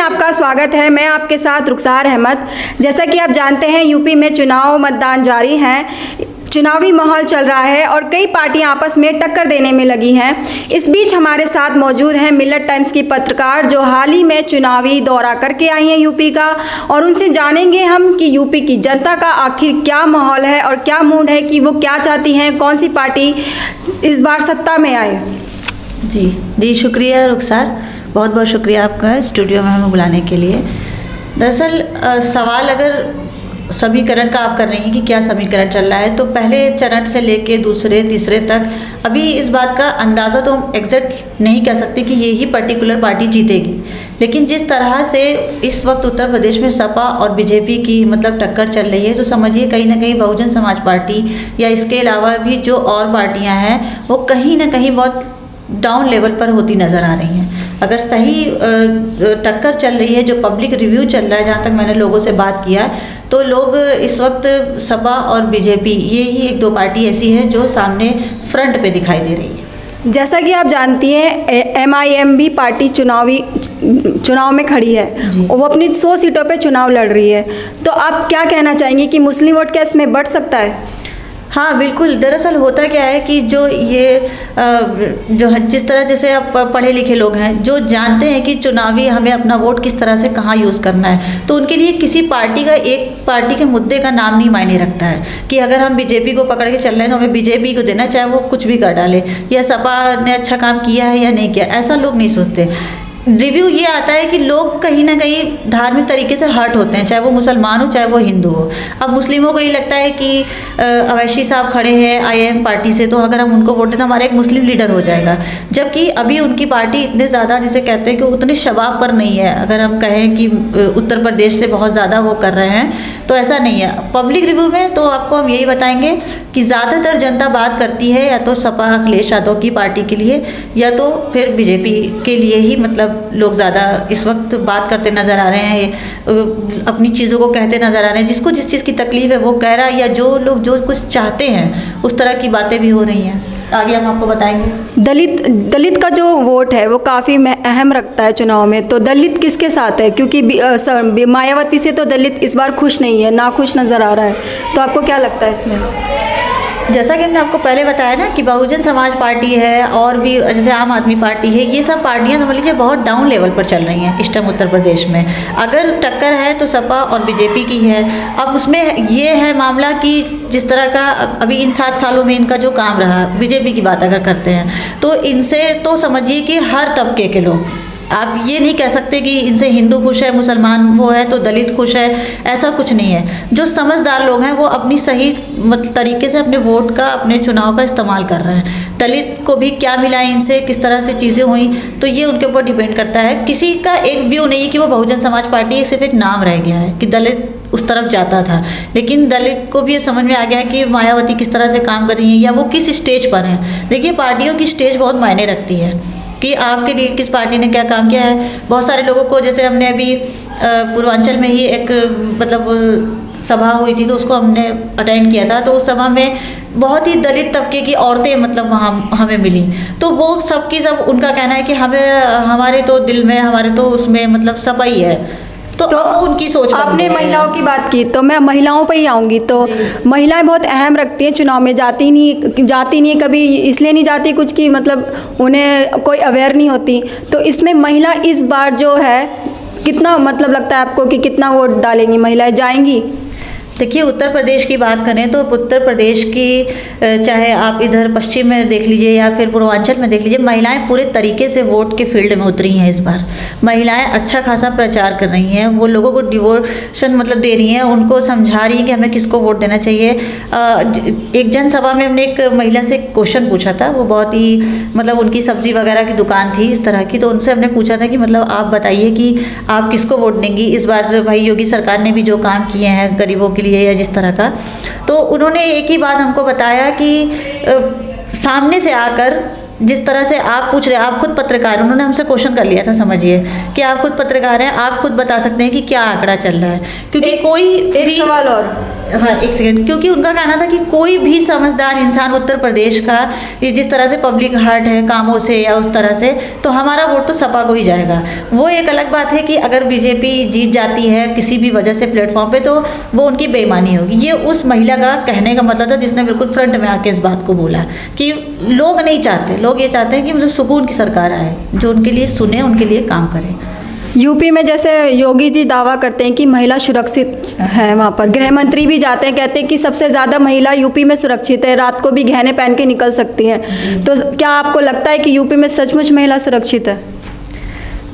आपका स्वागत है। मैं आपके साथ रुखसार अहमद। जैसा कि आप जानते हैं, यूपी में चुनाव मतदान जारी हैं, चुनावी माहौल चल रहा है और कई पार्टियां आपस में टक्कर देने में लगी हैं। इस बीच हमारे साथ मौजूद हैं मिलत टाइम्स की पत्रकार, जो हाल ही में चुनावी दौरा करके आई हैं यूपी का, और उनसे जानेंगे हम कि यूपी की जनता का आखिर क्या माहौल है और क्या मूड है, कि वो क्या चाहती हैं, कौन सी पार्टी इस बार सत्ता में आए। जी शुक्रिया रुखसार, बहुत बहुत शुक्रिया आपका स्टूडियो में हमें बुलाने के लिए। दरअसल सवाल अगर समीकरण का आप कर रही हैं कि क्या समीकरण चल रहा है, तो पहले चरण से लेके दूसरे तीसरे तक अभी इस बात का अंदाज़ा तो हम एग्जैक्ट नहीं कह सकते कि ये ही पर्टिकुलर पार्टी जीतेगी, लेकिन जिस तरह से इस वक्त उत्तर प्रदेश में सपा और बीजेपी की मतलब टक्कर चल रही है, तो समझिए कहीं ना कहीं बहुजन समाज पार्टी या इसके अलावा भी जो और पार्टियां हैं वो कहीं ना कहीं बहुत डाउन लेवल पर होती नज़र आ रही हैं। अगर सही टक्कर चल रही है, जो पब्लिक रिव्यू चल रहा है, जहाँ तक मैंने लोगों से बात किया, तो लोग इस वक्त सपा और बीजेपी ये ही एक दो पार्टी ऐसी है जो सामने फ्रंट पे दिखाई दे रही है। जैसा कि आप जानती हैं, MIM भी पार्टी चुनाव में खड़ी है और वो अपनी 100 सीटों पे चुनाव लड़ रही है। तो आप क्या कहना चाहेंगे कि मुस्लिम वोट क्या इसमें बढ़ सकता है? हाँ बिल्कुल, दरअसल होता क्या है कि जो ये जो जिस तरह जैसे आप पढ़े लिखे लोग हैं, जो जानते हैं कि चुनावी हमें अपना वोट किस तरह से कहाँ यूज़ करना है, तो उनके लिए किसी पार्टी का, एक पार्टी के मुद्दे का नाम नहीं मायने रखता है कि अगर हम बीजेपी को पकड़ के चल रहे हैं तो हमें बीजेपी को देना, चाहे वो कुछ भी कर डाले, या सपा ने अच्छा काम किया है या नहीं किया, ऐसा लोग नहीं सोचते। रिव्यू ये आता है कि लोग कहीं ना कहीं धार्मिक तरीके से हर्ट होते हैं, चाहे वो मुसलमान हो चाहे वो हिंदू हो। अब मुस्लिमों को ये लगता है कि अवैसी साहब खड़े हैं IIM पार्टी से, तो अगर हम उनको वोट दें तो हमारा एक मुस्लिम लीडर हो जाएगा, जबकि अभी उनकी पार्टी इतने ज़्यादा जिसे कहते हैं कि उतने शबाब पर नहीं है। अगर हम कहें कि उत्तर प्रदेश से बहुत ज़्यादा वो कर रहे हैं, तो ऐसा नहीं है। पब्लिक रिव्यू में तो आपको हम यही बताएंगे कि ज़्यादातर जनता बात करती है या तो सपा अखिलेश यादव की पार्टी के लिए, या तो फिर बीजेपी के लिए ही मतलब लोग ज़्यादा इस वक्त बात करते नज़र आ रहे हैं, अपनी चीज़ों को कहते नज़र आ रहे हैं। जिसको जिस चीज़ की तकलीफ है वो कह रहा है, या जो लोग जो कुछ चाहते हैं उस तरह की बातें भी हो रही हैं। आगे हम आपको बताएंगे। दलित का जो वोट है वो काफ़ी अहम रखता है चुनाव में, तो दलित किसके साथ है? क्योंकि मायावती से तो दलित इस बार खुश नहीं है, नाखुश नज़र आ रहा है, तो आपको क्या लगता है इसमें? जैसा कि हमने आपको पहले बताया ना कि बहुजन समाज पार्टी है और भी जैसे आम आदमी पार्टी है, ये सब पार्टियां समझ लीजिए बहुत डाउन लेवल पर चल रही हैं इस टाइम उत्तर प्रदेश में। अगर टक्कर है तो सपा और बीजेपी की है। अब उसमें ये है मामला कि जिस तरह का अभी इन 7 सालों में इनका जो काम रहा, बीजेपी की बात अगर करते हैं तो इनसे तो समझिए कि हर तबके के लोग, आप ये नहीं कह सकते कि इनसे हिंदू खुश है, मुसलमान वो है तो दलित खुश है, ऐसा कुछ नहीं है। जो समझदार लोग हैं वो अपनी सही तरीके से अपने वोट का, अपने चुनाव का इस्तेमाल कर रहे हैं। दलित को भी क्या मिला इनसे, किस तरह से चीज़ें हुई, तो ये उनके ऊपर डिपेंड करता है। किसी का एक व्यू नहीं है कि वो बहुजन समाज पार्टी सिर्फ एक नाम रह गया है कि दलित उस तरफ जाता था, लेकिन दलित को भी ये समझ में आ गया कि मायावती किस तरह से काम कर रही है या वो किस स्टेज पर हैं। देखिए, पार्टियों की स्टेज बहुत मायने रखती है कि आपके लिए किस पार्टी ने क्या काम किया है। बहुत सारे लोगों को, जैसे हमने अभी पूर्वांचल में ही एक मतलब सभा हुई थी तो उसको हमने अटेंड किया था, तो उस सभा में बहुत ही दलित तबके की औरतें मतलब वहाँ हमें मिली, तो वो सबकी सब उनका कहना है कि हमारे तो दिल में, हमारे तो उसमें मतलब सपा ही है। तो उनकी सोच। आपने महिलाओं की बात की तो मैं महिलाओं पर ही आऊँगी। तो महिलाएं बहुत अहम रखती हैं चुनाव में, जाती नहीं कभी, इसलिए नहीं जाती कुछ कि मतलब उन्हें कोई अवेयर नहीं होती। तो इसमें महिला इस बार जो है कितना मतलब लगता है आपको कि कितना वोट डालेंगी महिलाएं, जाएंगी? देखिए, उत्तर प्रदेश की बात करें तो उत्तर प्रदेश की, चाहे आप इधर पश्चिम में देख लीजिए या फिर पूर्वांचल में देख लीजिए, महिलाएं पूरे तरीके से वोट के फील्ड में उतरी हैं। इस बार महिलाएं अच्छा खासा प्रचार कर रही हैं, वो लोगों को डिवोशन मतलब दे रही हैं, उनको समझा रही हैं कि हमें किसको वोट देना चाहिए। एक जनसभा में हमने एक महिला से क्वेश्चन पूछा था, वो बहुत ही मतलब उनकी सब्जी वगैरह की दुकान थी इस तरह की, तो उनसे हमने पूछा था कि मतलब आप बताइए कि आप किसको वोट देंगी इस बार, भाई योगी सरकार ने भी जो काम किए हैं गरीबों के लिए या जिस तरह का। तो उन्होंने एक ही बात हमको बताया कि सामने से आकर जिस तरह से आप पूछ रहे हैं, आप खुद पत्रकार हैं, उन्होंने हमसे क्वेश्चन कर लिया था, समझिए कि आप खुद पत्रकार हैं, आप खुद बता सकते हैं कि क्या आंकड़ा चल रहा है, क्योंकि एक सवाल और, हाँ एक सेकंड, क्योंकि उनका कहना था कि कोई भी समझदार इंसान उत्तर प्रदेश का, ये जिस तरह से पब्लिक हार्ट है कामों से या उस तरह से, तो हमारा वोट तो सपा को ही जाएगा। वो एक अलग बात है कि अगर बीजेपी जीत जाती है किसी भी वजह से प्लेटफॉर्म पे, तो वो उनकी बेईमानी होगी। ये उस महिला का कहने का मतलब था जिसने बिल्कुल फ्रंट में आके इस बात को बोला कि लोग नहीं चाहते, लोग ये चाहते हैं कि मतलब सुकून की सरकार आए जो उनके लिए सुने, उनके लिए काम करे। यूपी में जैसे योगी जी दावा करते हैं कि महिला सुरक्षित है, वहाँ पर गृह मंत्री भी जाते हैं, कहते हैं कि सबसे ज़्यादा महिला यूपी में सुरक्षित है, रात को भी गहने पहन के निकल सकती हैं। तो क्या आपको लगता है कि यूपी में सचमुच महिला सुरक्षित है?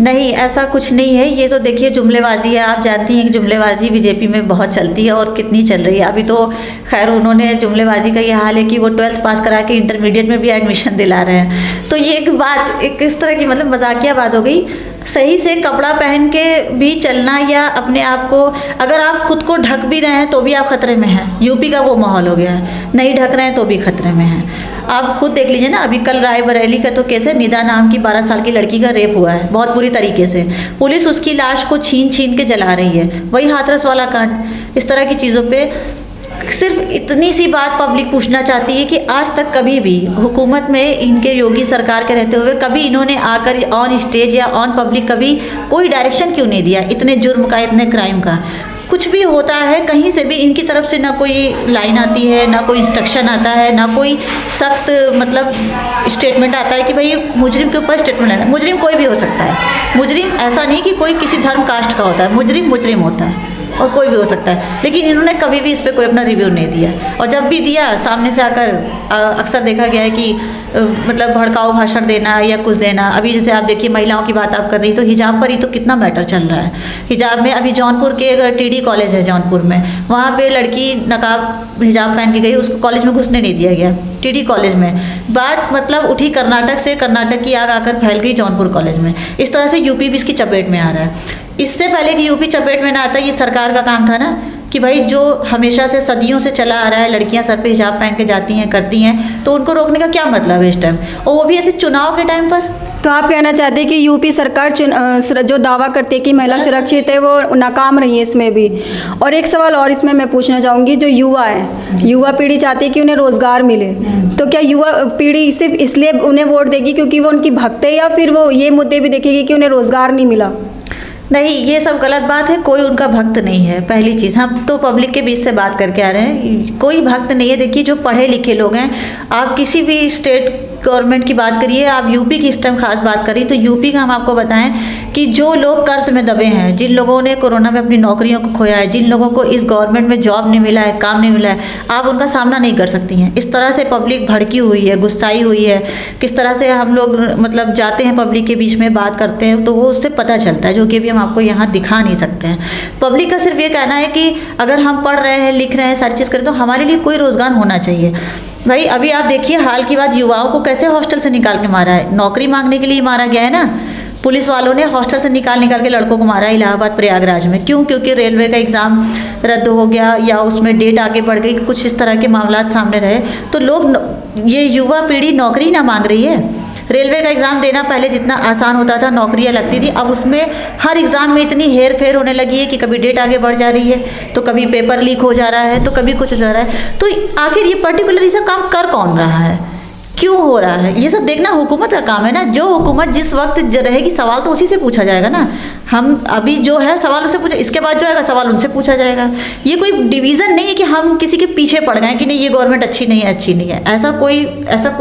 नहीं, ऐसा कुछ नहीं है। ये तो देखिए जुमलेबाजी है, आप जानती हैं कि जुमलेबाजी बीजेपी में बहुत चलती है और कितनी चल रही है। अभी तो खैर उन्होंने जुमलेबाजी का ये हाल है कि वो 12th पास करा के इंटरमीडिएट में भी एडमिशन दिला रहे हैं। तो ये एक बात, एक इस तरह की मतलब मजाकिया बात हो गई। सही से कपड़ा पहन के भी चलना या अपने आप को, अगर आप खुद को ढक भी रहे हैं तो भी आप खतरे में हैं। यूपी का वो माहौल हो गया है, नहीं ढक रहे हैं तो भी खतरे में हैं। आप खुद देख लीजिए ना, अभी कल रायबरेली का तो केस है, निदा नाम की 12 साल की लड़की का रेप हुआ है बहुत बुरी तरीके से। पुलिस उसकी लाश को छीन छीन के जला रही है। वही हाथरस वाला कांड। इस तरह की चीज़ों पे सिर्फ इतनी सी बात पब्लिक पूछना चाहती है कि आज तक कभी भी हुकूमत में इनके योगी सरकार के रहते हुए कभी इन्होंने आकर ऑन स्टेज या ऑन पब्लिक कभी कोई डायरेक्शन क्यों नहीं दिया इतने जुर्म का, इतने क्राइम का। कुछ भी होता है कहीं से भी इनकी तरफ से ना कोई लाइन आती है, ना कोई इंस्ट्रक्शन आता है, ना कोई सख्त मतलब स्टेटमेंट आता है कि भाई मुजरिम के ऊपर स्टेटमेंट लेना। मुजरिम कोई भी हो सकता है। मुजरिम ऐसा नहीं कि कोई किसी धर्म कास्ट का होता है, मुजरिम मुजरिम होता है और कोई भी हो सकता है। लेकिन इन्होंने कभी भी इस पर कोई अपना रिव्यू नहीं दिया, और जब भी दिया सामने से आकर अक्सर देखा गया है कि मतलब भड़काऊ भाषण देना या कुछ देना। अभी जैसे आप देखिए महिलाओं की बात आप कर रही, तो हिजाब पर ही तो कितना मैटर चल रहा है। हिजाब में अभी जौनपुर के टीडी कॉलेज है जौनपुर में, वहाँ पे लड़की नकाब हिजाब पहन के गई, उसको कॉलेज में घुसने नहीं दिया गया। टीडी कॉलेज में बात मतलब उठी कर्नाटक से, कर्नाटक की आग आकर फैल गई जौनपुर कॉलेज में। इस तरह से यूपी भी इसकी चपेट में आ रहा है। इससे पहले कि यूपी चपेट में ना आता, ये सरकार का काम था ना कि भाई जो हमेशा से सदियों से चला आ रहा है, लड़कियां सर पे हिजाब पहन के जाती हैं करती हैं, तो उनको रोकने का क्या मतलब है इस टाइम, और वो भी ऐसे चुनाव के टाइम पर। तो आप कहना चाहते हैं कि यूपी सरकार जो दावा करती है कि महिला सुरक्षित है वो नाकाम रही है इसमें भी। और एक सवाल और इसमें मैं पूछना चाहूँगी, जो युवा है, युवा पीढ़ी चाहती है कि उन्हें रोज़गार मिले, तो क्या युवा पीढ़ी सिर्फ इसलिए उन्हें वोट देगी क्योंकि वो उनकी भक्त है, या फिर वो ये मुद्दे भी देखेगी कि उन्हें रोज़गार नहीं मिला? नहीं, ये सब गलत बात है। कोई उनका भक्त नहीं है। पहली चीज़, हम तो पब्लिक के बीच से बात करके आ रहे हैं, कोई भक्त नहीं है। देखिए जो पढ़े लिखे लोग हैं, आप किसी भी स्टेट गवर्नमेंट की बात करिए, आप यूपी की इस टाइम खास बात करिए, तो यूपी का हम आपको बताएं कि जो लोग कर्ज में दबे हैं, जिन लोगों ने कोरोना में अपनी नौकरियों को खोया है, जिन लोगों को इस गवर्नमेंट में जॉब नहीं मिला है, काम नहीं मिला है, आप उनका सामना नहीं कर सकती हैं। इस तरह से पब्लिक भड़की हुई है, गुस्साई हुई है। किस तरह से हम लोग मतलब जाते हैं पब्लिक के बीच में बात करते हैं, तो वो उससे पता चलता है, जो कि अभी हम आपको यहाँ दिखा नहीं सकते हैं। पब्लिक का सिर्फ ये कहना है कि अगर हम पढ़ रहे हैं, लिख रहे हैं, सारी चीज़ करें, तो हमारे लिए कोई रोज़गार होना चाहिए। भाई अभी आप देखिए हाल की बात, युवाओं को कैसे हॉस्टल से निकाल के मारा है। नौकरी मांगने के लिए मारा गया है ना। पुलिस वालों ने हॉस्टल से निकाल के लड़कों को मारा है इलाहाबाद प्रयागराज में। क्यों? क्योंकि रेलवे का एग्ज़ाम रद्द हो गया या उसमें डेट आगे बढ़ गई, कुछ इस तरह के मामला सामने रहे। तो लोग, ये युवा पीढ़ी नौकरी ना मांग रही है। रेलवे का एग्ज़ाम देना पहले जितना आसान होता था, नौकरियां लगती थी, अब उसमें हर एग्ज़ाम में इतनी हेर फेर होने लगी है कि कभी डेट आगे बढ़ जा रही है, तो कभी पेपर लीक हो जा रहा है, तो कभी कुछ हो जा रहा है। तो आखिर ये पर्टिकुलर ये सब काम कर कौन रहा है, क्यों हो रहा है, ये सब देखना हुकूमत का काम है ना। जो हुकूमत जिस वक्त रहेगी, सवाल तो उसी से पूछा जाएगा ना। हम अभी जो है सवाल उससे पूछा, इसके बाद जो आएगा सवाल उनसे पूछा जाएगा। ये कोई डिवीज़न नहीं है कि हम किसी के पीछे पड़ गए कि नहीं ये गवर्नमेंट अच्छी नहीं है, अच्छी नहीं है, ऐसा कोई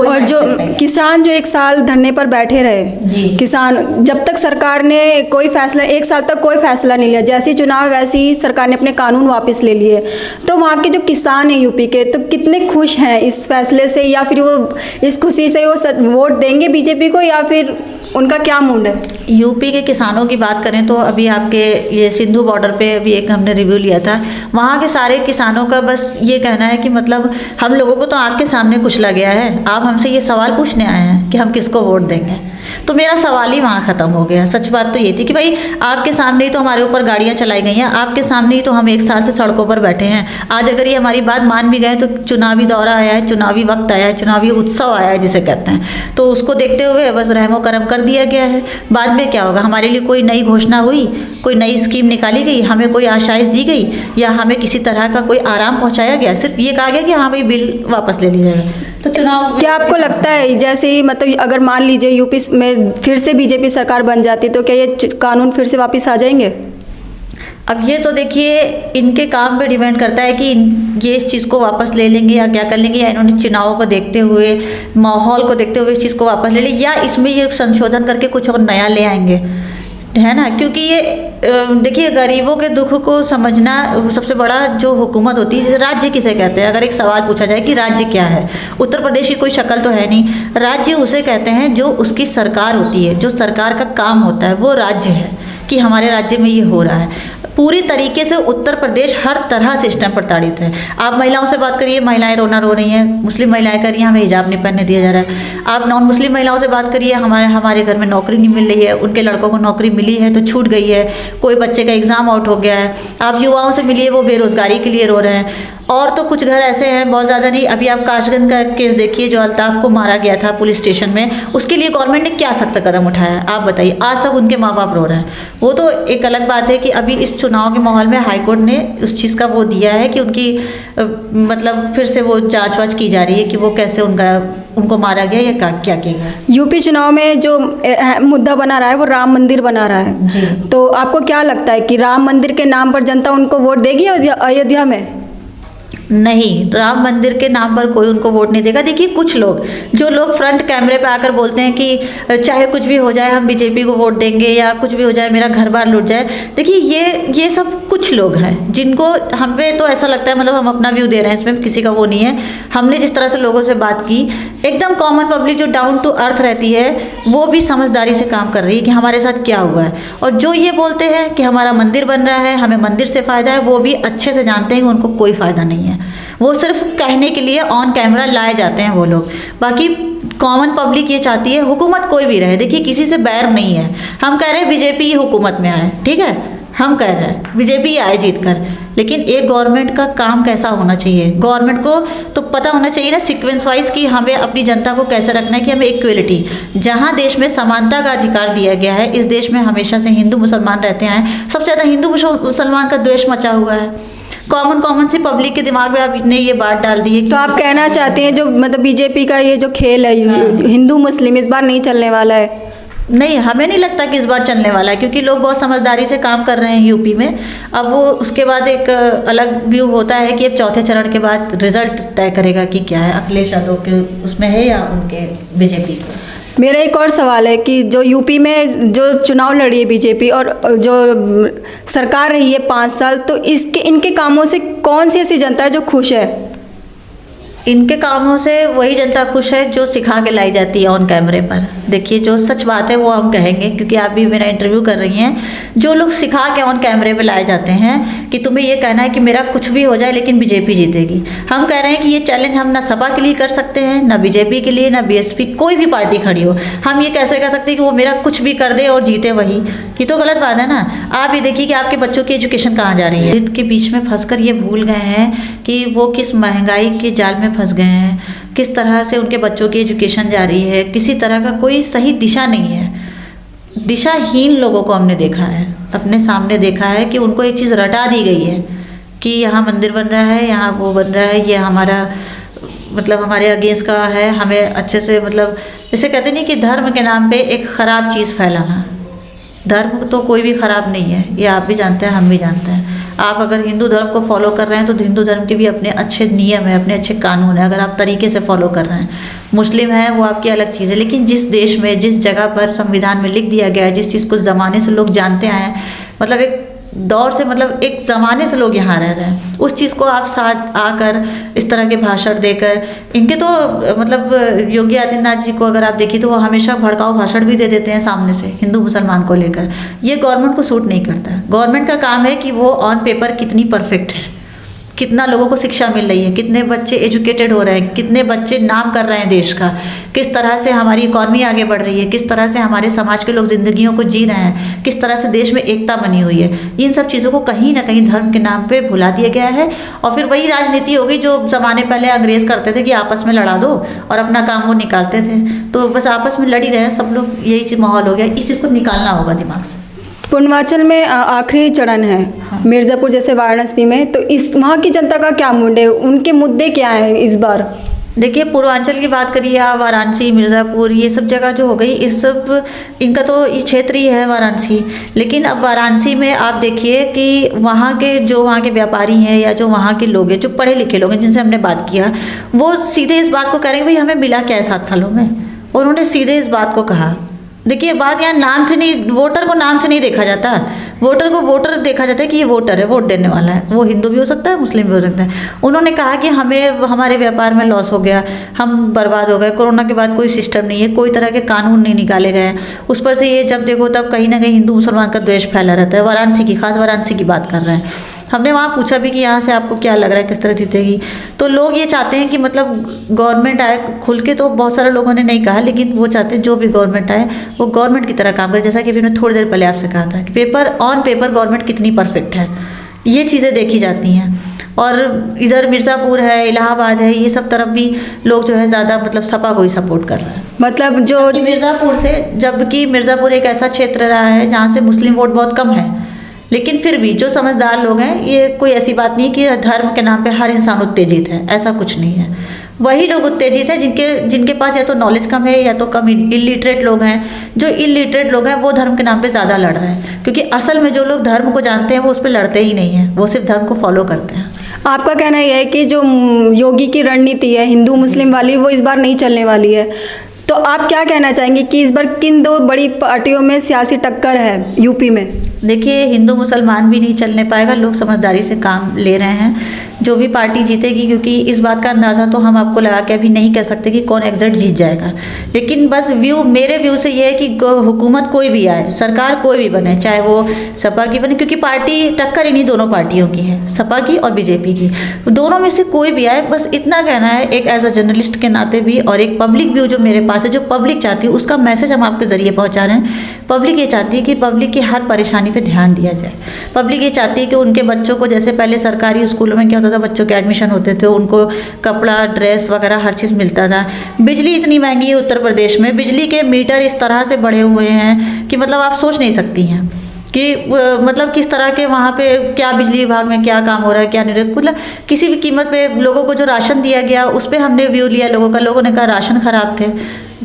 और जो किसान जो 1 साल धरने पर बैठे रहे, किसान, जब तक सरकार ने कोई फैसला, 1 साल तक कोई फैसला नहीं लिया, जैसे ही चुनाव वैसे ही सरकार ने अपने कानून वापस ले लिए, तो वहाँ के जो किसान हैं यूपी के, तो कितने खुश हैं इस फैसले से, या फिर वो इस खुशी से वो वोट देंगे बीजेपी को, या फिर उनका क्या मूड है? यूपी के किसानों की बात करें तो अभी आपके ये सिंधु बॉर्डर पे अभी एक हमने रिव्यू लिया था, वहाँ के सारे किसानों का बस ये कहना है कि मतलब हम लोगों को तो आग के सामने कुचला गया है, आप हमसे ये सवाल पूछने आए हैं कि हम किसको वोट देंगे। तो मेरा सवाल ही वहाँ ख़त्म हो गया। सच बात तो ये थी कि भाई आपके सामने ही तो हमारे ऊपर गाड़ियाँ चलाई गई हैं, आपके सामने ही तो हम 1 साल से सड़कों पर बैठे हैं। आज अगर ये हमारी बात मान भी गए तो चुनावी दौरा आया है, चुनावी वक्त आया है, चुनावी उत्सव आया है जिसे कहते हैं, तो उसको देखते हुए बस रहमो करम कर दिया गया है। बाद में क्या होगा, हमारे लिए कोई नई घोषणा हुई, कोई नई स्कीम निकाली गई, हमें कोई आशाइश दी गई, या हमें किसी तरह का कोई आराम पहुंचाया गया? सिर्फ ये कहा गया कि हाँ भाई बिल वापस ले लिया जाएगा। तो चुनाव, क्या आपको लगता है जैसे ही मतलब अगर मान लीजिए यूपी में फिर से बीजेपी सरकार बन जाती तो क्या ये कानून फिर से वापस आ जाएंगे? अब ये तो देखिए इनके काम पे डिपेंड करता है कि ये इस चीज़ को वापस ले लेंगे या क्या कर लेंगे, या इन्होंने चुनावों को देखते हुए, माहौल को देखते हुए इस चीज़ को वापस ले लेंगे, या इसमें ये संशोधन करके कुछ और नया ले आएंगे, है ना। क्योंकि ये देखिए गरीबों के दुख को समझना सबसे बड़ा जो हुकूमत होती है। राज्य किसे कहते हैं? अगर एक सवाल पूछा जाए कि राज्य क्या है, उत्तर प्रदेश की कोई शक्ल तो है नहीं। राज्य उसे कहते हैं जो उसकी सरकार होती है, जो सरकार का काम होता है वो राज्य है, कि हमारे राज्य में ये हो रहा है। पूरी तरीके से उत्तर प्रदेश हर तरह से सिस्टम प्रताड़ित है। आप महिलाओं से बात करिए, महिलाएं रोना रो रही हैं, मुस्लिम महिलाएं कह रही हैं हमें हिजाब नहीं पहनने दिया जा रहा है। आप नॉन मुस्लिम महिलाओं से बात करिए, हमारे घर में नौकरी नहीं मिल रही है, उनके लड़कों को नौकरी मिली है तो छूट गई है, कोई बच्चे का एग्ज़ाम आउट हो गया है। आप युवाओं से मिलिए, वो बेरोज़गारी के लिए रो रहे हैं। और तो कुछ घर ऐसे हैं, बहुत ज़्यादा नहीं। अभी आप काशगंज का केस देखिए, जो अल्ताफ़ को मारा गया था पुलिस स्टेशन में, उसके लिए गवर्नमेंट ने क्या सख्त कदम उठाया? आप बताइए। आज तक उनके माँ बाप रो रहे हैं। वो तो एक अलग बात है कि अभी इस चुनाव के माहौल में हाईकोर्ट ने उस चीज़ का वो दिया है कि उनकी मतलब फिर से वो जाँच वाँच की जा रही है कि वो कैसे उनको मारा गया या क्या किया गया। यूपी चुनाव में जो मुद्दा बना रहा है वो राम मंदिर बना रहा है जी। तो आपको क्या लगता है कि राम मंदिर के नाम पर जनता उनको वोट देगी अयोध्या में? नहीं, राम मंदिर के नाम पर कोई उनको वोट नहीं देगा। देखिए कुछ लोग, जो लोग फ्रंट कैमरे पे आकर बोलते हैं कि चाहे कुछ भी हो जाए हम बीजेपी को वोट देंगे, या कुछ भी हो जाए मेरा घर बार लुट जाए, देखिए ये सब कुछ लोग हैं जिनको हम पे तो ऐसा लगता है, मतलब हम अपना व्यू दे रहे हैं, इसमें किसी का वो नहीं है। हमने जिस तरह से लोगों से बात की, एकदम कॉमन पब्लिक जो डाउन टू अर्थ रहती है वो भी समझदारी से काम कर रही है कि हमारे साथ क्या हुआ है। और जो ये बोलते हैं कि हमारा मंदिर बन रहा है, हमें मंदिर से फ़ायदा है, वो भी अच्छे से जानते हैं कि उनको कोई फ़ायदा नहीं है। वो सिर्फ कहने के लिए ऑन कैमरा लाए जाते हैं वो लोग। बाकी कॉमन पब्लिक ये चाहती है हुकूमत कोई भी रहे। देखिए किसी से बैर नहीं है, हम कह रहे हैं बीजेपी ही हुकूमत में आए, ठीक है, हम कह रहे हैं बीजेपी आए जीत कर, लेकिन एक गवर्नमेंट का काम कैसा होना चाहिए? गवर्नमेंट को तो पता होना चाहिए ना सीक्वेंस वाइज कि हमें अपनी जनता को कैसे रखना है, कि हमें इक्वलिटी, जहाँ देश में समानता का अधिकार दिया गया है, इस देश में हमेशा से हिंदू मुसलमान रहते हैं, सबसे ज़्यादा हिंदू मुसलमान का द्वेष मचा हुआ है। कॉमन सी पब्लिक के दिमाग में आपने ये बात डाल दी है। तो आप कहना चाहते हैं जो मतलब बीजेपी का ये जो खेल है हिंदू मुस्लिम इस बार नहीं चलने वाला है? नहीं, हमें नहीं लगता कि इस बार चलने वाला है, क्योंकि लोग बहुत समझदारी से काम कर रहे हैं यूपी में। अब वो उसके बाद एक अलग व्यू होता है कि अब चौथे चरण के बाद रिजल्ट तय करेगा कि क्या है, अखिलेश यादव के उसमें है या उनके बीजेपी के। मेरा एक और सवाल है कि जो यूपी में जो चुनाव लड़ी है बीजेपी और जो सरकार रही है 5 साल, तो इनके कामों से कौन सी ऐसी जनता है जो खुश है? इनके कामों से वही जनता खुश है जो सिखा के लाई जाती है ऑन कैमरे पर। देखिए जो सच बात है वो हम कहेंगे, क्योंकि आप भी मेरा इंटरव्यू कर रही हैं। जो लोग सिखा के ऑन कैमरे पे लाए जाते हैं कि तुम्हें ये कहना है कि मेरा कुछ भी हो जाए लेकिन बीजेपी जीतेगी। हम कह रहे हैं कि ये चैलेंज हम ना सपा के लिए कर सकते हैं, ना बीजेपी के लिए, ना बीएसपी, कोई भी पार्टी खड़ी हो। हम ये कैसे कह सकते हैं कि वो मेरा कुछ भी कर दे और जीते वही? ये तो गलत बात है ना। आप ये देखिए कि आपके बच्चों की एजुकेशन कहाँ जा रही है। जिद के बीच में फंसकर ये भूल गए हैं कि वो किस महंगाई के जाल में फंस गए हैं, किस तरह से उनके बच्चों की एजुकेशन जा रही है, किसी तरह का कोई सही दिशा नहीं है। दिशाहीन लोगों को हमने देखा है, अपने सामने देखा है कि उनको एक चीज़ रटा दी गई है कि यहाँ मंदिर बन रहा है, यहाँ वो बन रहा है, ये हमारा मतलब हमारे अगेंस्ट का है, हमें अच्छे से मतलब जैसे कहते नहीं कि धर्म के नाम पे एक ख़राब चीज़ फैलाना। धर्म तो कोई भी ख़राब नहीं है, ये आप भी जानते हैं, हम भी जानते हैं। आप अगर हिंदू धर्म को फॉलो कर रहे हैं तो हिंदू धर्म के भी अपने अच्छे नियम है, अपने अच्छे कानून है, अगर आप तरीके से फॉलो कर रहे हैं। मुस्लिम है वो आपकी अलग चीज़ है, लेकिन जिस देश में जिस जगह पर संविधान में लिख दिया गया है, जिस चीज़ को ज़माने से लोग जानते आए हैं, मतलब एक दौर से मतलब एक ज़माने से लोग यहाँ रह रहे हैं, उस चीज़ को आप साथ आकर इस तरह के भाषण देकर, इनके तो मतलब योगी आदित्यनाथ जी को अगर आप देखिए तो वो हमेशा भड़काऊ भाषण भी दे देते हैं सामने से हिंदू मुसलमान को लेकर। ये गवर्नमेंट को सूट नहीं करता है। गवर्नमेंट का काम है कि वो ऑन पेपर कितनी परफेक्ट है, कितना लोगों को शिक्षा मिल रही है, कितने बच्चे एजुकेटेड हो रहे हैं, कितने बच्चे नाम कर रहे हैं देश का, किस तरह से हमारी इकॉनमी आगे बढ़ रही है, किस तरह से हमारे समाज के लोग ज़िंदगियों को जी रहे हैं, किस तरह से देश में एकता बनी हुई है। इन सब चीज़ों को कहीं ना कहीं धर्म के नाम पे भुला दिया गया है। और फिर वही राजनीति हो गई जो ज़माने पहले अंग्रेज़ करते थे कि आपस में लड़ा दो और अपना काम वो निकालते थे। तो बस आपस में लड़ ही रहे हैं सब लोग, यही माहौल हो गया। इस चीज़ को निकालना होगा दिमाग से। पूर्वांचल में आखिरी चरण है मिर्ज़ापुर जैसे वाराणसी में, तो इस वहाँ की जनता का क्या मूड है, उनके मुद्दे क्या हैं इस बार? देखिए, पूर्वांचल की बात करिए आप, वाराणसी, मिर्ज़ापुर, ये सब जगह जो हो गई, इस सब इनका तो ये क्षेत्र ही है वाराणसी। लेकिन अब वाराणसी में आप देखिए कि वहाँ के व्यापारी हैं या जो वहाँ के लोग हैं, जो पढ़े लिखे लोग हैं जिनसे हमने बात किया, वो सीधे इस बात को कह रहे हैं भाई हमें मिला क्या है 7 सालों में। और उन्होंने सीधे इस बात को कहा। देखिए, बात यहाँ नाम से नहीं, वोटर को नाम से नहीं देखा जाता। वोटर को वोटर देखा जाता है कि ये वोटर है, वोट देने वाला है। वो हिंदू भी हो सकता है, मुस्लिम भी हो सकता है। उन्होंने कहा कि हमारे व्यापार में लॉस हो गया, हम बर्बाद हो गए, कोरोना के बाद कोई सिस्टम नहीं है, कोई तरह के कानून नहीं निकाले गए हैं। उस पर से ये जब देखो तब कहीं ना कहीं हिंदू मुसलमान का द्वेष फैला रहता है। वाराणसी की, खास वाराणसी की बात कर रहे हैं। हमने वहाँ पूछा भी कि यहाँ से आपको क्या लग रहा है, किस तरह जीतेगी। तो लोग ये चाहते हैं कि मतलब गवर्नमेंट आए, खुल के तो बहुत सारे लोगों ने नहीं कहा, लेकिन वो चाहते हैं जो भी गवर्नमेंट आए वो गवर्नमेंट की तरह काम करे। जैसा कि अभी मैंने थोड़ी देर पहले आपसे कहा था कि ऑन पेपर गवर्नमेंट कितनी परफेक्ट है, ये चीज़ें देखी जाती हैं। और इधर मिर्ज़ापुर है, इलाहाबाद है, ये सब तरफ भी लोग जो है ज़्यादा मतलब सपा को ही सपोर्ट कर रहे हैं। मतलब जो मिर्ज़ापुर से, जबकि मिर्ज़ापुर एक ऐसा क्षेत्र रहा है जहाँ से मुस्लिम वोट बहुत कम है, लेकिन फिर भी जो समझदार लोग हैं, ये कोई ऐसी बात नहीं कि धर्म के नाम पे हर इंसान उत्तेजित है, ऐसा कुछ नहीं है। वही लोग उत्तेजित हैं जिनके पास या तो नॉलेज कम है या तो कम इलिटरेट लोग हैं। जो इलिटरेट लोग हैं वो धर्म के नाम पे ज़्यादा लड़ रहे हैं, क्योंकि असल में जो लोग धर्म को जानते हैं वो उस पर लड़ते ही नहीं हैं, वो सिर्फ धर्म को फॉलो करते हैं। आपका कहना यह है कि जो योगी की रणनीति है हिंदू मुस्लिम वाली, वो इस बार नहीं चलने वाली है। तो आप क्या कहना चाहेंगे कि इस बार किन 2 बड़ी पार्टियों में सियासी टक्कर है यूपी में? देखिए, हिंदू मुसलमान भी नहीं चलने पाएगा, लोग समझदारी से काम ले रहे हैं। जो भी पार्टी जीतेगी, क्योंकि इस बात का अंदाज़ा तो हम आपको लगा के अभी नहीं कह सकते कि कौन एग्जैक्ट जीत जाएगा। लेकिन बस मेरे व्यू से ये है कि हुकूमत कोई भी आए, सरकार कोई भी बने, चाहे वो सपा की बने, क्योंकि पार्टी टक्कर इन्हीं दोनों पार्टियों की है, सपा की और बीजेपी की। दोनों में से कोई भी आए, बस इतना कहना है एक एज अ जर्नलिस्ट के नाते भी, और एक पब्लिक व्यू जो मेरे पास है, जो पब्लिक चाहती है उसका मैसेज हम आपके ज़रिए पहुँचा रहे हैं। पब्लिक ये चाहती है कि पब्लिक की हर परेशानी पे ध्यान दिया जाए। पब्लिक ये चाहती है कि उनके बच्चों को, जैसे पहले सरकारी स्कूलों में क्या होता था, बच्चों के एडमिशन होते थे, उनको कपड़ा, ड्रेस वगैरह हर चीज़ मिलता था। बिजली इतनी महंगी है उत्तर प्रदेश में, बिजली के मीटर इस तरह से बढ़े हुए हैं कि मतलब आप सोच नहीं सकती हैं कि मतलब किस तरह के वहाँ पे क्या बिजली विभाग में क्या काम हो रहा है, क्या नहीं रहा। मतलब किसी भी कीमत पे लोगों को जो राशन दिया गया उस पर हमने व्यू लिया लोगों का। लोगों ने कहा राशन ख़राब थे,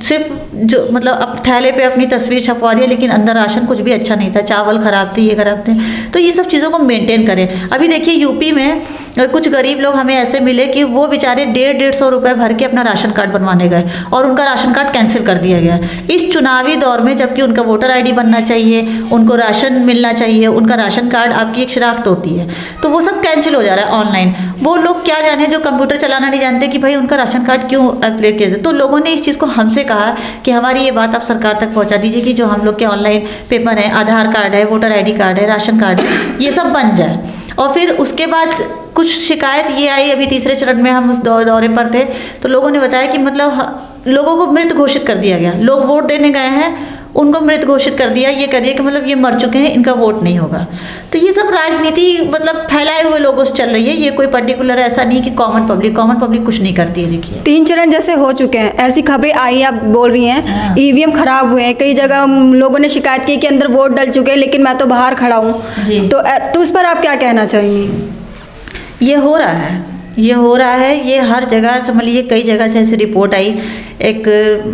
सिर्फ जो मतलब अब थैले पे अपनी तस्वीर छपवा दिया, लेकिन अंदर राशन कुछ भी अच्छा नहीं था, चावल ख़राब थे, ये ख़राब थे। तो ये सब चीज़ों को मेंटेन करें। अभी देखिए यूपी में कुछ गरीब लोग हमें ऐसे मिले कि वो बेचारे 150-150 रुपये भर के अपना राशन कार्ड बनवाने गए और उनका राशन कार्ड कैंसिल कर दिया गया इस चुनावी दौर में, जबकि उनका वोटर ID बनना चाहिए, उनको राशन मिलना चाहिए, उनका राशन कार्ड आपकी एक शनाख्त होती है, तो वो सब कैंसिल हो जा रहा है ऑनलाइन। वो लोग क्या जाने जो कंप्यूटर चलाना नहीं जानते कि भाई उनका राशन कार्ड क्यों अप्लाई किया था। तो लोगों ने इस चीज़ को हमसे कहा कि हमारी ये बात आप सरकार तक पहुंचा दीजिए कि जो हम लोग के ऑनलाइन पेपर है, आधार कार्ड है, वोटर ID कार्ड है, राशन कार्ड है, ये सब बन जाए। और फिर उसके बाद कुछ शिकायत ये आई, अभी तीसरे चरण में हम उस दौरे पर थे, तो लोगों ने बताया कि मतलब लोगों को मृत घोषित कर दिया गया। लोग वोट देने गए हैं, उनको मृत घोषित कर दिया, ये कह दिया कि मतलब ये मर चुके हैं, इनका वोट नहीं होगा। तो ये सब राजनीति मतलब फैलाए हुए लोगों से चल रही है, ये कोई पर्टिकुलर ऐसा नहीं कि कॉमन पब्लिक कुछ नहीं करती है। देखिए 3 चरण जैसे हो चुके हैं, ऐसी खबरें आई, आप बोल रही हैं EVM खराब हुए हैं, कई जगह लोगों ने शिकायत की कि अंदर वोट डल चुके हैं लेकिन मैं तो बाहर खड़ा हूँ। तो उस पर आप क्या कहना चाहेंगी? ये हो रहा है, ये हर जगह समझ लीजिए, कई जगह से ऐसी रिपोर्ट आई। एक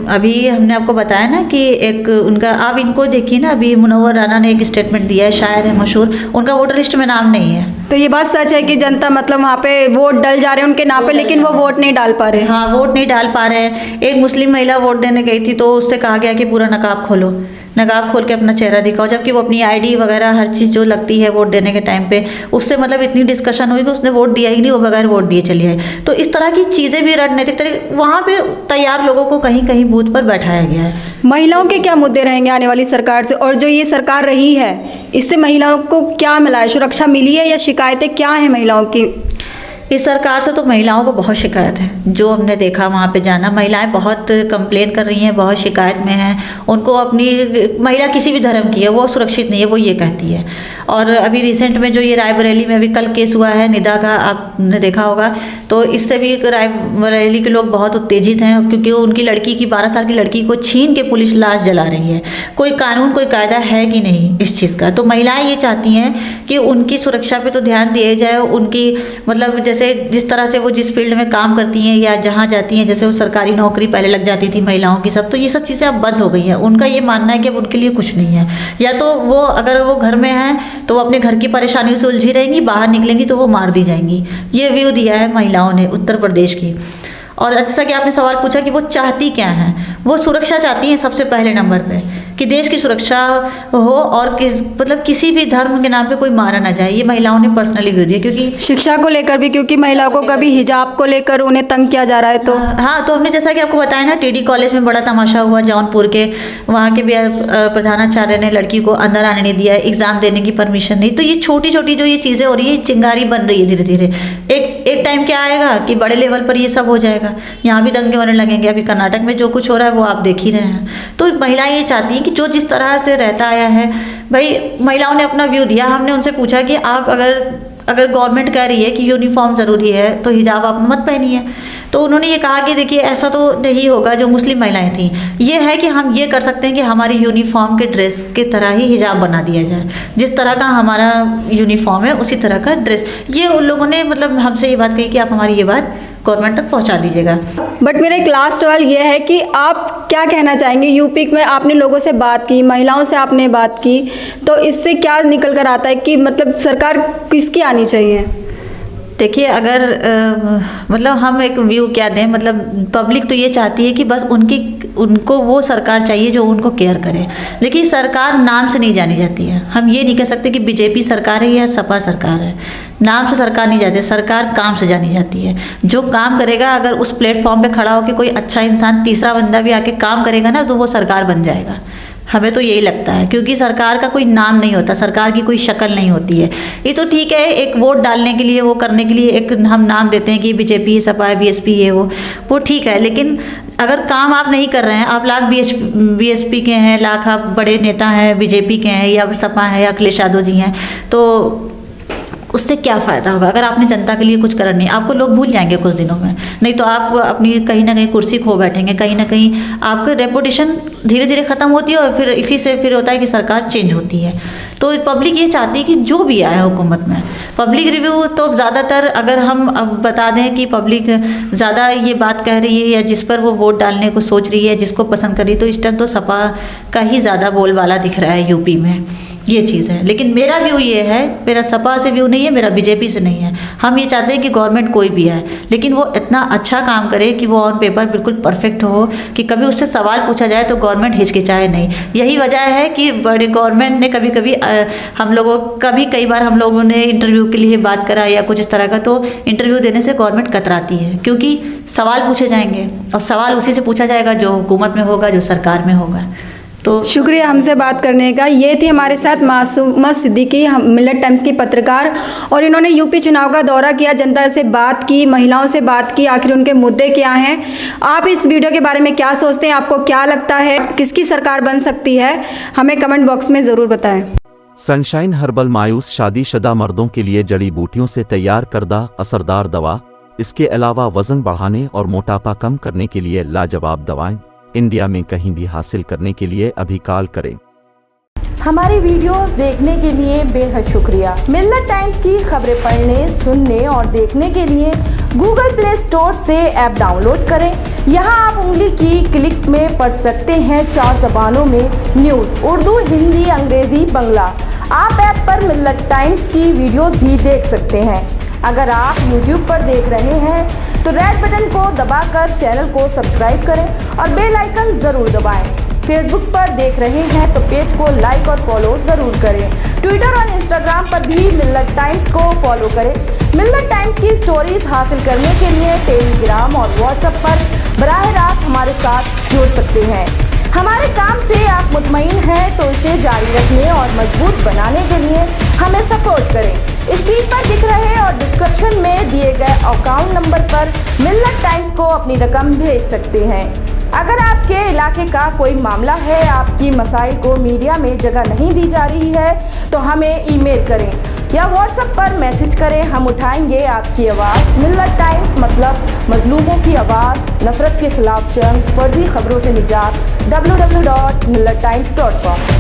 अभी हमने आपको बताया ना कि एक उनका, आप इनको देखिए ना, अभी मुनव्वर राना ने एक स्टेटमेंट दिया है, शायर है मशहूर, उनका वोटर लिस्ट में नाम नहीं है। तो ये बात सच है कि जनता मतलब वहाँ पे वोट डल जा रहे हैं उनके नाम पे, लेकिन वो वोट नहीं डाल पा रहे हैं। हाँ, वोट नहीं डाल पा रहे हैं। एक मुस्लिम महिला वोट देने गई थी तो उससे कहा गया कि पूरा नकाब खोलो, नकाब खोल के अपना चेहरा दिखाओ, जबकि वो अपनी ID वगैरह हर चीज़ जो लगती है वोट देने के टाइम पे, उससे मतलब इतनी डिस्कशन हुई कि उसने वोट दिया ही नहीं, वो बगैर वोट दिए चली आई। तो इस तरह की चीज़ें भी राजनीतिक तरीके वहाँ पे तैयार लोगों को कहीं कहीं बूथ पर बैठाया गया है। महिलाओं के क्या मुद्दे रहेंगे आने वाली सरकार से, और जो ये सरकार रही है इससे महिलाओं को क्या मिला है, सुरक्षा मिली है या शिकायतें क्या हैं महिलाओं की? इस सरकार से तो महिलाओं को बहुत शिकायत है। जो हमने देखा वहाँ पे जाना, महिलाएं बहुत कंप्लेन कर रही हैं, बहुत शिकायत में हैं। उनको अपनी महिला किसी भी धर्म की है वो सुरक्षित नहीं है, वो ये कहती है। और अभी रिसेंट में जो ये रायबरेली में अभी कल केस हुआ है निदा का, आपने देखा होगा, तो इससे भी रायबरेली के लोग बहुत उत्तेजित हैं, क्योंकि उनकी लड़की की 12 साल की लड़की को छीन के पुलिस लाश जला रही है। कोई कानून कोई कायदा है कि नहीं इस चीज़ का। तो महिलाएं ये चाहती हैं कि उनकी सुरक्षा पे तो ध्यान दिया जाए, उनकी मतलब जैसे जिस तरह से वो जिस फील्ड में काम करती हैं या जहाँ जाती हैं, जैसे वो सरकारी नौकरी पहले लग जाती थी महिलाओं की सब, तो ये सब चीज़ें अब बंद हो गई हैं। उनका ये मानना है कि अब उनके लिए कुछ नहीं है, या तो वो अगर वो घर में हैं तो वो अपने घर की परेशानियों से उलझी रहेंगी, बाहर निकलेंगी तो वो मार दी जाएंगी। ये व्यू दिया है महिलाओं ने उत्तर प्रदेश की। और जैसा कि आपने सवाल पूछा कि वो चाहती क्या हैं, वो सुरक्षा चाहती हैं सबसे पहले नंबर पे, कि देश की सुरक्षा हो और मतलब किसी भी धर्म के नाम पे कोई मारा ना जाए। ये महिलाओं ने पर्सनली व्यू दिया, क्योंकि शिक्षा को लेकर भी, क्योंकि महिलाओं को कभी हिजाब को लेकर उन्हें तंग किया जा रहा है। तो हाँ, तो हमने जैसा कि आपको बताया ना, टीडी कॉलेज में बड़ा तमाशा हुआ जौनपुर के, वहाँ के भी प्रधानाचार्य ने लड़की को अंदर आने नहीं दिया, एग्जाम देने की परमिशन नहीं। तो ये छोटी छोटी जो ये चीज़ें हो रही है, चिंगारी बन रही है धीरे धीरे। एक टाइम क्या आएगा कि बड़े लेवल पर ये सब हो जाएगा, यहाँ भी दंगे होने लगेंगे। अभी कर्नाटक में जो कुछ हो रहा है वो आप देख ही रहे हैं। तो महिलाएं ये चाहती हैं कि जो जिस तरह से रहता आया है, भाई महिलाओं ने अपना व्यू दिया। हमने उनसे पूछा कि आप अगर गवर्नमेंट कह रही है कि यूनिफॉर्म ज़रूरी है तो हिजाब आप मत पहनिए। तो उन्होंने ये कहा कि देखिए ऐसा तो नहीं होगा। जो मुस्लिम महिलाएं थी, ये है कि हम ये कर सकते हैं कि हमारी यूनिफॉर्म के ड्रेस के तरह ही हिजाब बना दिया जाए, जिस तरह का हमारा यूनिफॉर्म है उसी तरह का ड्रेस। ये उन लोगों ने मतलब हमसे ये बात कही कि आप हमारी ये बात गवर्नमेंट तक पहुंचा दीजिएगा। बट मेरा एक लास्ट सवाल ये है कि आप क्या कहना चाहेंगे, यूपी में आपने लोगों से बात की, महिलाओं से आपने बात की, तो इससे क्या निकल कर आता है कि मतलब सरकार किसकी आनी चाहिए? देखिए, अगर मतलब हम एक व्यू क्या दें, मतलब पब्लिक तो ये चाहती है कि बस उनको वो सरकार चाहिए जो उनको केयर करे। लेकिन सरकार नाम से नहीं जानी जाती है। हम ये नहीं कह सकते कि बीजेपी सरकार है या सपा सरकार है। नाम से सरकार नहीं जाती, सरकार काम से जानी जाती है। जो काम करेगा, अगर उस प्लेटफॉर्म पे खड़ा होकर कोई अच्छा इंसान, तीसरा बंदा भी आके काम करेगा ना, तो वो सरकार बन जाएगा। हमें तो यही लगता है, क्योंकि सरकार का कोई नाम नहीं होता, सरकार की कोई शक्ल नहीं होती है। ये तो ठीक है, एक वोट डालने के लिए, वो करने के लिए एक हम नाम देते हैं कि बीजेपी, सपा, बीएसपी, ये वो ठीक है। लेकिन अगर काम आप नहीं कर रहे हैं, आप लाख बीएसपी के हैं, लाख आप बड़े नेता हैं, बीजेपी के हैं या सपा हैं या अखिलेश यादव जी हैं, तो उससे क्या फ़ायदा होगा अगर आपने जनता के लिए कुछ करा नहीं? आपको लोग भूल जाएंगे कुछ दिनों में, नहीं तो आप अपनी कहीं ना कहीं कुर्सी खो बैठेंगे, कहीं ना कहीं आपका रेपुटेशन धीरे धीरे ख़त्म होती है और फिर इसी से फिर होता है कि सरकार चेंज होती है। तो पब्लिक ये चाहती है कि जो भी आया हुकूमत में, पब्लिक रिव्यू तो ज़्यादातर, अगर हम अब बता दें कि पब्लिक ज़्यादा ये बात कह रही है या जिस पर वो वोट डालने को सोच रही है, जिसको पसंद कर रही है, तो इस टाइम तो सपा का ही ज़्यादा बोलबाला दिख रहा है यूपी में। ये चीज़ है। लेकिन मेरा व्यू ये है, मेरा सपा से व्यू नहीं है, मेरा बीजेपी से नहीं है। हम ये चाहते हैं कि गवर्नमेंट कोई भी आए, लेकिन वो इतना अच्छा काम करे कि वो ऑन पेपर बिल्कुल परफेक्ट हो, कि कभी उससे सवाल पूछा जाए तो गवर्नमेंट हिचकिचाए नहीं। यही वजह है कि बड़े गवर्नमेंट ने कभी कई बार हम लोगों ने इंटरव्यू के लिए बात करा या कुछ इस तरह का, तो इंटरव्यू देने से गवर्नमेंट कतराती है, क्योंकि सवाल पूछे जाएंगे और सवाल उसी से पूछा जाएगा जो हुकूमत में होगा, जो सरकार में होगा। तो शुक्रिया हमसे बात करने का। ये थी हमारे साथ मासूमा सिद्दीकी, मिलत टाइम्स की पत्रकार, और इन्होंने यूपी चुनाव का दौरा किया, जनता से बात की, महिलाओं से बात की, आखिर उनके मुद्दे क्या हैं। आप इस वीडियो के बारे में क्या सोचते हैं? आपको क्या लगता है किसकी सरकार बन सकती है? हमें कमेंट बॉक्स में ज़रूर बताएं। सनशाइन हर्बल मायूस शादीशुदा मर्दों के लिए जड़ी बूटियों से तैयार करदा असरदार दवा। इसके अलावा वजन बढ़ाने और मोटापा कम करने के लिए लाजवाब दवाएं इंडिया में कहीं भी हासिल करने के लिए अभी कॉल करें। हमारी वीडियोस देखने के लिए बेहद शुक्रिया। मिल्लत टाइम्स की खबरें पढ़ने, सुनने और देखने के लिए गूगल प्ले स्टोर से ऐप डाउनलोड करें। यहां आप उंगली की क्लिक में पढ़ सकते हैं 4 ज़बानों में न्यूज़, उर्दू, हिंदी, अंग्रेजी, बांग्ला। आप ऐप पर मिल्लत टाइम्स की वीडियोस भी देख सकते हैं। अगर आप YouTube पर देख रहे हैं तो रेड बटन को दबाकर चैनल को सब्सक्राइब करें और बेल आइकन ज़रूर दबाएं। फेसबुक पर देख रहे हैं तो पेज को लाइक और फॉलो ज़रूर करें। ट्विटर और इंस्टाग्राम पर भी मिल्लत टाइम्स को फॉलो करें। मिल्लत टाइम्स की स्टोरीज हासिल करने के लिए टेलीग्राम और व्हाट्सएप पर बराह रास्त हमारे साथ जुड़ सकते हैं। हमारे काम से आप मुतमईन हैं तो इसे जारी रखने और मजबूत बनाने के लिए हमें सपोर्ट करें। स्क्रीन पर दिख रहे और डिस्क्रिप्शन में दिए गए अकाउंट नंबर पर मिल्लत टाइम्स को अपनी रकम भेज सकते हैं। अगर आपके इलाके का कोई मामला है, आपकी मसाइल को मीडिया में जगह नहीं दी जा रही है, तो हमें ईमेल करें या व्हाट्सएप पर मैसेज करें। हम उठाएंगे आपकी आवाज़। मिल्लत टाइम्स मतलब मजलूमों की आवाज़, नफरत के खिलाफ जंग, फर्जी खबरों से निजात। www.millattimes.com